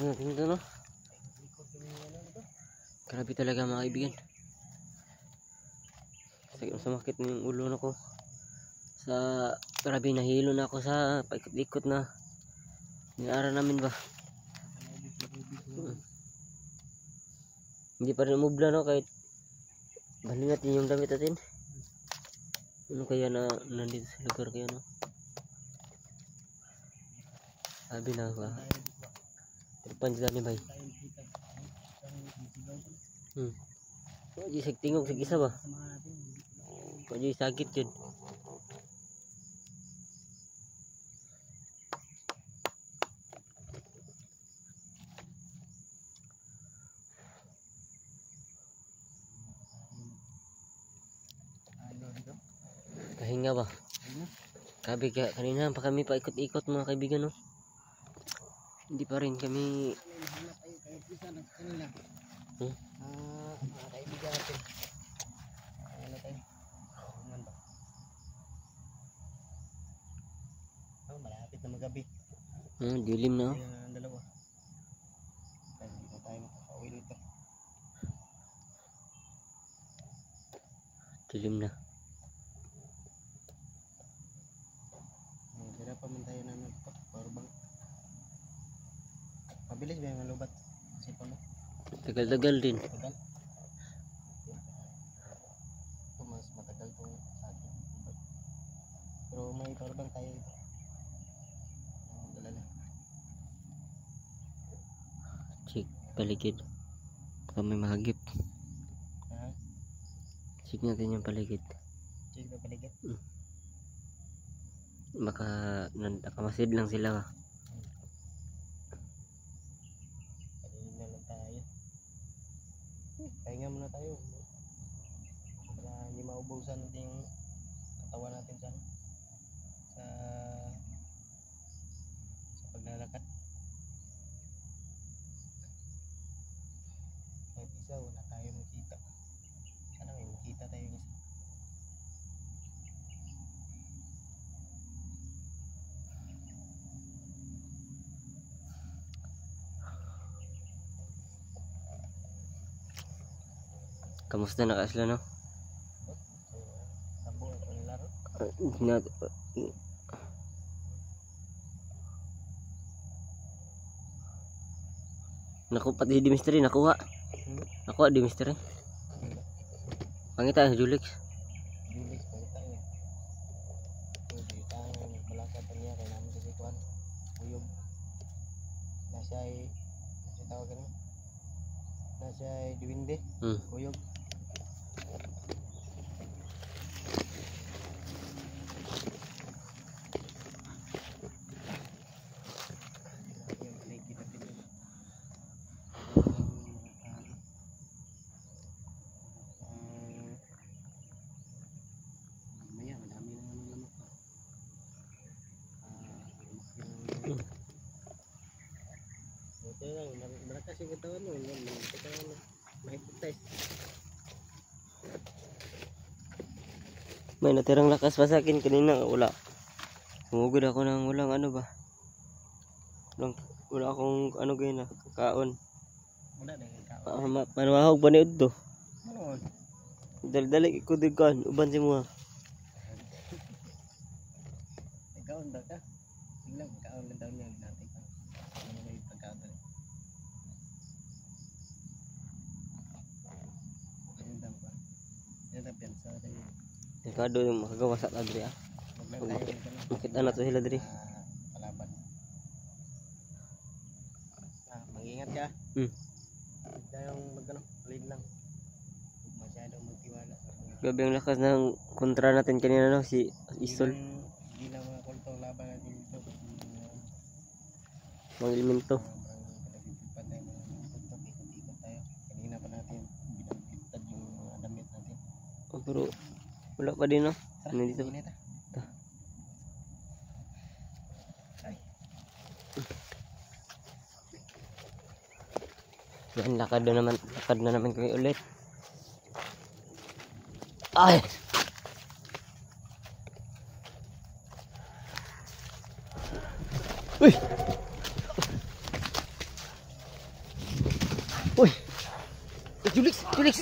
natin ito, no? Grabe talaga mga kaibigan. Sumakit na yung ulo na ko. Grabe nahilo na ako sa paikot-ikot na niara namin ba. Hindi pa rin umubla, no? Kahit balik natin yung damit natin. Ano kaya na nandito sa lugar kaya, no? Sabi na ba? Terpan dyan ni bay. Pwede sa tingog sa isa ba? Pwede sakit yun. Kahinga ba? Grabe ka, kanina pa kami pa ikot-ikot mga kaibigan, no? Hindi pa rin kami mga kaibigan natin. Ano tayo? Malapit na magabi. dilim na, oh. Ang dalawa. Hindi na tayo makakauwi nito. Dilim na. Kaya pa man tayo na powerbank. Mabilis ba yung malubat? Sipon mo? Tagal-tagal din. Tagal? Ito mas matagal itong sa atin. Pero may powerbank tayo ito. Magdala na. Check paligid. Baka may mahagip. Check natin yung paligid. Check na paligid? Baka nakamasid lang sila. Kanina lang tayo. Pahinga muna tayo. Para hindi maubusan natin yung katawan natin sa paglalakad. Kahit isa wala tayo makita. Sana may makita tayo isa. Kamusta na kasla, no? Sabo ako nilaro. Naku, pati di mystery nakuha. Nakuha di mystery. Pangita sa Julix. Julix pangita niya. Kita ang balasa pa niya kaya namin kasi kuhan. Uyog. Nasa ay tawag ka na. Nasa ay diwinde. Uyog. Malakas yung katawan mo, mahipotay. May natirang lakas pa sa akin kanina. Wala. Sumugod ako ng walang ano ba. Wala akong ano ganyan na kakaon. Wala na yung kaon. Manawahog pa ni Udto. Ano? Dali-dali ko dikan. Uban si mo. Kaon daw ka? Biglang kaon lang daw niya natin. Ano may pagkaon daw. Ayun daw ba? Yan na piyansa tayo. Dekado yung makagawa sa Adri, ah. Makita na to sila Adri. Palaban. Mag-ingat ka. Huwag tayong lead lang. Huwag masyadong magtiwala. Grabe ang lakas ng kontra natin kanina, no? Si Isol. Hindi lang mga kultong laban natin dito. Mga elemento. Ikot-ikot tayo. Kanina pa natin binagpitad yung mga damit natin. Oh, pero wala pa din, no? Ano dito? Yan, lakad na naman kami ulit. Ay! Uy! Uy! Julix! Julix!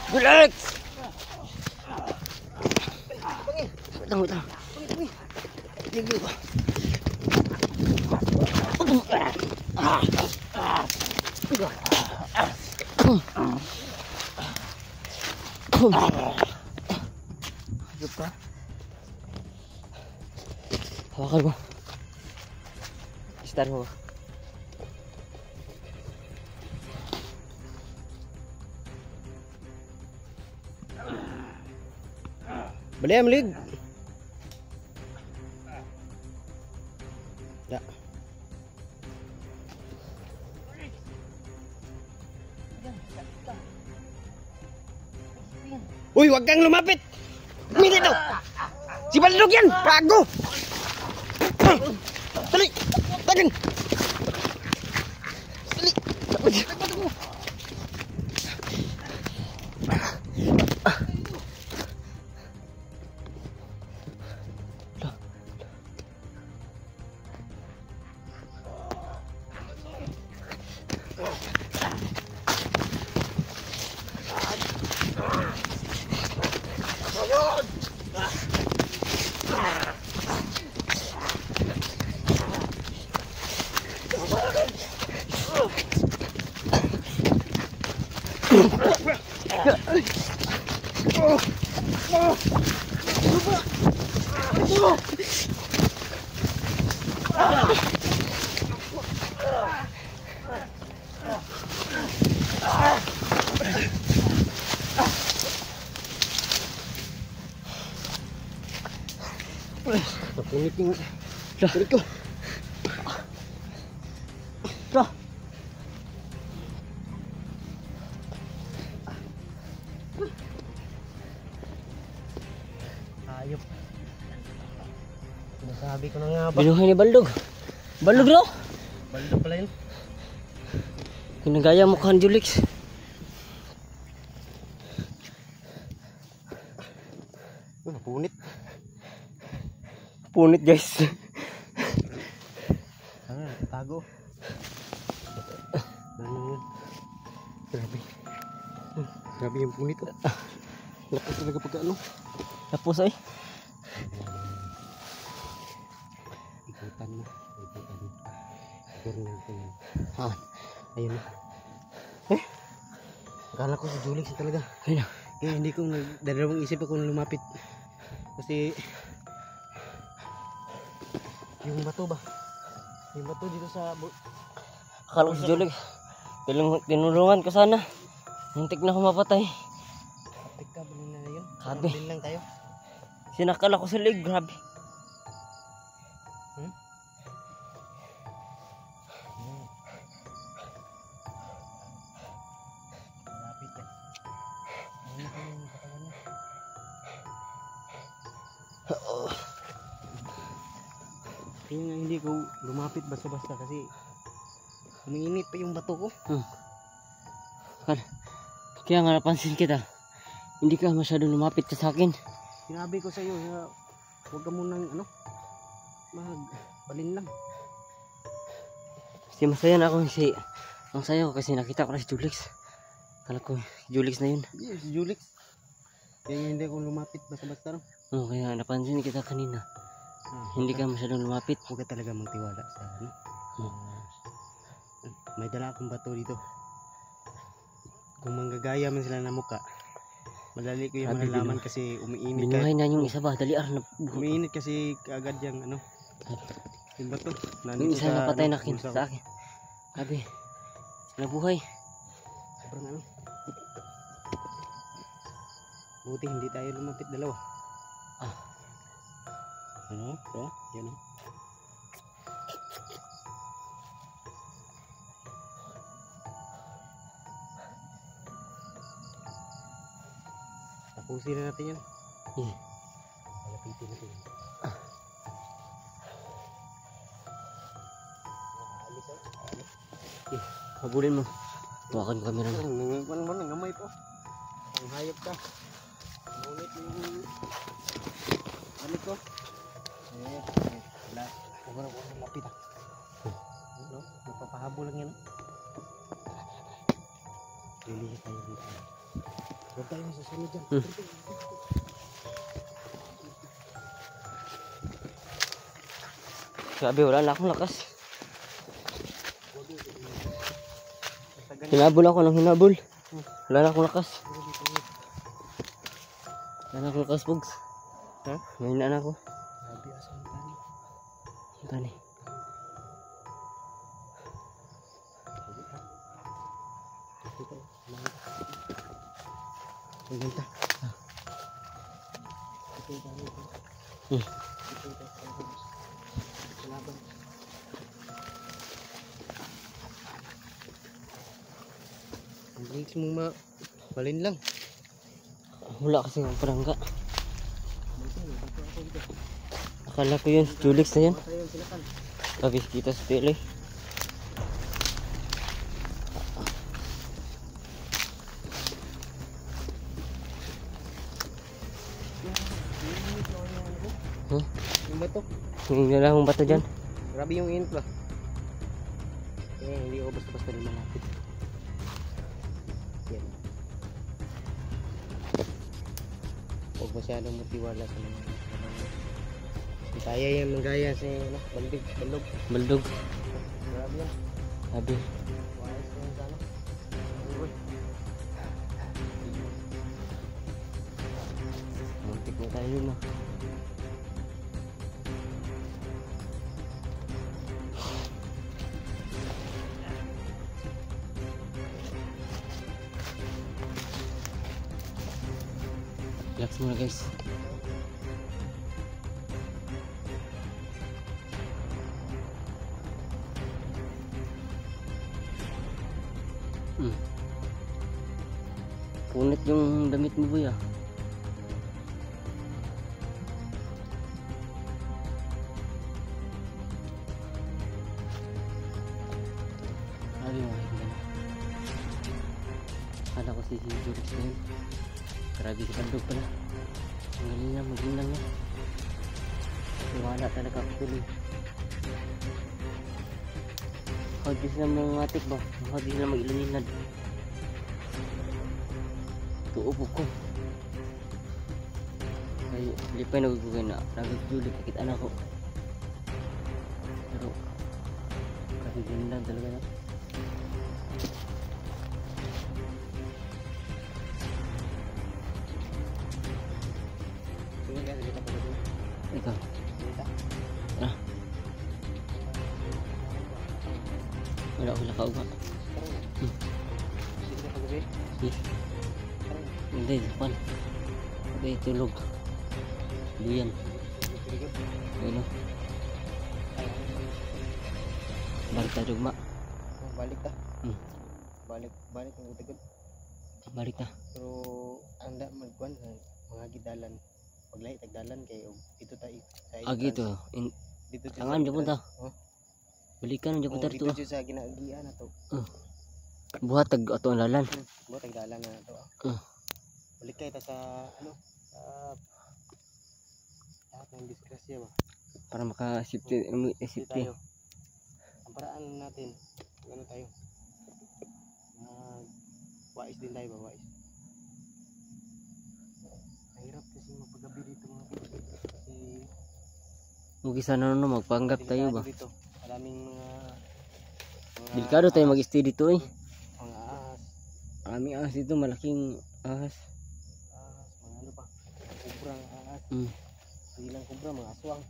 Julix! Wait lang, wait lang. Ligay ko. Hayop ka. Hawakan mo. Start mo. Bali am lig. Ya. Uy, wag kang lumapit. Mili daw. Si Baldog yan, bago. Dali. Tagan. Dali. Punit yung kulit ko. Ayop. Sinasabi ko na nga ba. Binuhay ni Baldog. Baldog daw? Baldog pala yun. Kinagaya mukhaan Julix. Punit. Punit guys. Tago. Grabe. Grabe yung punit. Lapos talaga pagka ano. Tapos ay. Ikutan mo. Ikutan mo. Journal ko yan. Ah, Ayun na. Akala ko si Julix talaga. ayun na. Kaya hindi ko dalawang isip ako lumapit. Kasi yung bato ba? Yung bato dito sa Akala ko si Julix. Tinulungan ko sana. Muntik na ako mapatay. Teka, balin na yun. Grabe. Balin lang tayo. Sinakal ako sa leg. Grabe. Malapit eh. Ayun na yung katawan niya. Kaya nga hindi ko lumapit basta-basta kasi umiinit pa yung bato ko. Kaya nga napansin kita. Hindi ka masyadong lumapit ka sa akin. Sinabi ko sa iyo, huwag ka munang magbalin lang. Kasi masaya na ako si... Ang saya ko kasi nakita ko na si Julix. Akala ko Julix na yun. Yes, Julix. Kaya hindi ko lumapit basta-basta. No? Oo, kaya napansin kita kanina. Hindi ka masyadong lumapit. Huwag ka talaga magtiwala sa ano. May dala akong bato dito. Kung manggagaya man sila na muka, madali ko yung malalaman kasi umiinit. Binuhay na yung isa ba? Daliar na. Umiinit kasi kaagad yung ano. Yung bato. Yung isa na patay na sa akin. Sabi, nabuhay. Sobrang ano. Buti hindi tayo lumapit dalawa. Ano? Yan o. Tapusin na natin yan. Palapitin natin yan. Habulin mo. Tuwakan ko kami naman. Nanganguan mo, nangamay po. Ang hayop ka. Ngunit yung ano ko. Wala. Huwag na lapit ah. Magpapahabol lang yan. Lilihi tayo ng daan. Huwag tayo masasunod dyan. Grabe, wala na akong lakas. Hinabol ako ng hinabol. Wala na akong lakas. Wala na akong lakas, Pogs. Ha? Mahina na ako. Grabe, asan ang tani? Ang tani. Pagpunta. Ang bilis mong balin lang. Wala kasi ang parangga. Akala ko yun, Julix na yun. Sabi kita sa tele. Huh? Yung bato. Yung lalahong bato dyan. Grabe yung inflow. Hindi ako basta-basta lumalapit. Yan. Huwag masyadong matiwala sa mga kaya yan manggaya sa balog. Baldog. Grabe yan. Sabi. Wais ko yung sana. Muntik na tayo no. Relax muna guys. Punit yung damit mo boy ah. Sabi mo hindi na. Akala ko si Julix na yun. Grabe si Bandog pala. Ang galing na, magaling lang yan. Wala talaga ako tuloy. Hadi sila mga atik ba? Hadi sila mag-iluninad. Tuupo ko. Ay, lipay nagugugay na. Nagagjulik kakit anak ko. Pero, kasi ganda talaga na. Ikaw. Ah. Wala ko nakauga. Hindi, Japan. Hindi, tulog. Buyan. Ano? Balik tayo dugma. Balik ta. Balik ang utagod. Balik ta. Pero anda magkuan mga gidalan. Paglahi tagdalan kay dito tayo. Dito. Dito Tangan dyan punta. Oh. Balikan dyan punta Dito rito. sa ginagian na to. Buhat tag ato ang lalan. Buhat tagdalan na to. Balik kayo sa ano? Lahat ng disgrasya ba? Para maka-safety. Safety tayo. Ang paraan natin, ano tayo? Wais din tayo ba? Wais. Mahirap kasi magpagabi dito mga kapatid. Kasi Huwag sana no, magpanggap tayo ba? dito. Maraming mga Delikado tayo mag-stay dito eh. mga ahas. Maraming ahas dito, malaking ahas. Mga ano pa? Kubrang ahas. Hindi lang kubra, mga aswang.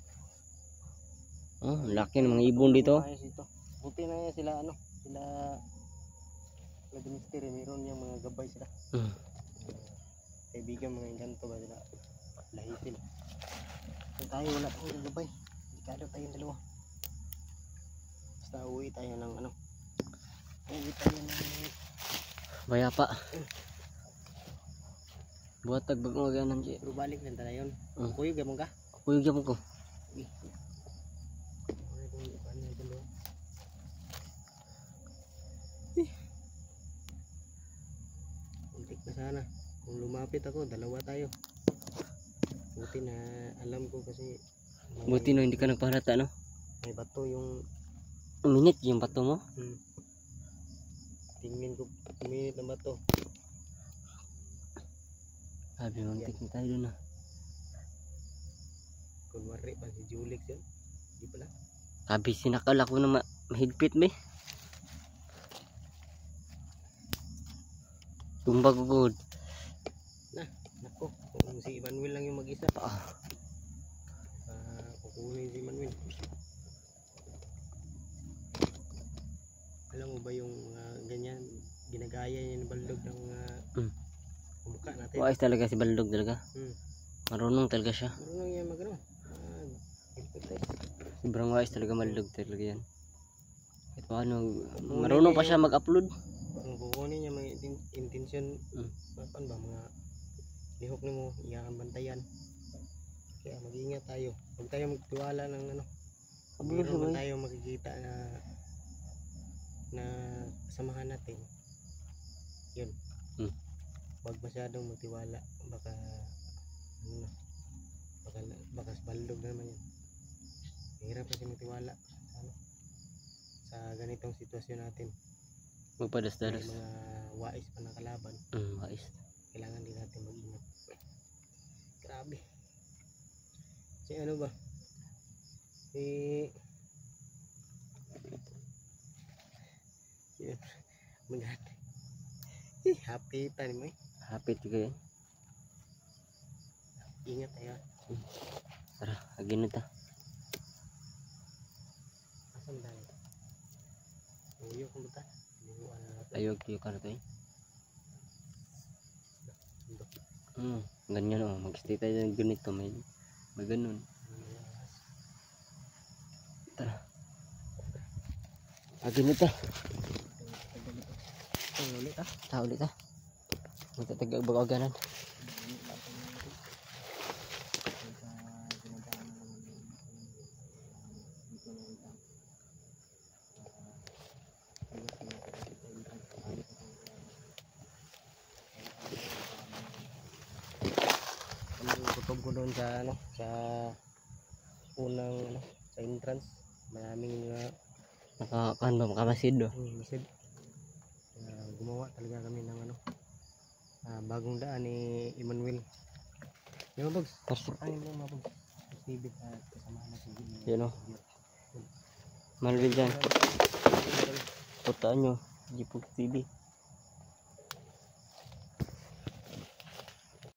Oh, laki ng mga ibon dito. Buti na yan sila ano, sila Minister, meron yung mga gabay sila. Kaibigan mga inganto ba sila? Lahi sila. Kung tayo wala tayong gabay, delikado tayong dalawa. Basta uwi tayo ng ano. Uwi tayo ng Bayapa. Buhat tag bagong aganan siya. pero balik lang tayo yun. Kuyog gamon ka? Kuyog yan ko. Untik na sana. Kung lumapit ako, dalawa tayo. Buti na alam ko kasi Buti no, hindi ka nagpahalata no? may bato yung Uminit yung bato mo. tingin ko minute na ba to. Sabi muntik na tayo dun ah. Kunwari pa si Julix yun. Di pala. Sabi sinakal ako na mahigpit ba. Tumbag ko good. Nako, kung si Emmanuel lang yung mag-isa. Kukunin si Emmanuel. Alam mo ba yung ganyan, ginagaya niya ng baldog ng mukha natin. Wais talaga si Baldog talaga. Marunong talaga siya. Marunong yan mag-ano. Hypnotize. Sobrang wais talaga Baldog talaga yan. Kahit paano, marunong pa siya mag-upload. Kung kukunin niya may intensyon, paano ba mga lihok ni mo, iyakan bantayan. Kaya mag-ingat tayo. Huwag tayo magtiwala ng ano. Meron man tayo makikita na kasamahan natin. Yun. Huwag masyadong magtiwala. Baka baka baldog na naman yan. Mahirap kasi magtiwala sa ganitong sitwasyon natin. Magpadas-dadas. May mga wais pa na kalaban. Wais. Kailangan din natin mag-ingat. Grabe. Si ano ba? Maganda. Happy tayo mo eh. Happy juga yan. Ingat tayo. Tara, lagi na ta. Asan tayo? Uyo kung ba ta? Ayog yung karto eh. Ganyan oh, mag-stay tayo ng ganito, may ganun. Tara. Lagi na ta. Ta ulit ah. Magtatagag bagaganan. Kutob ko doon sa ano, sa unang ano, sa entrance. Maraming Nakakaan ba makamasid do? masid. Gumawa talaga kami ng ano, bagong daan ni Emmanuel. Yung mga bags, ay mo mga bags. Sibit kasama na sibit. Yan o. Malwil dyan. Putaan nyo. Jipog TV.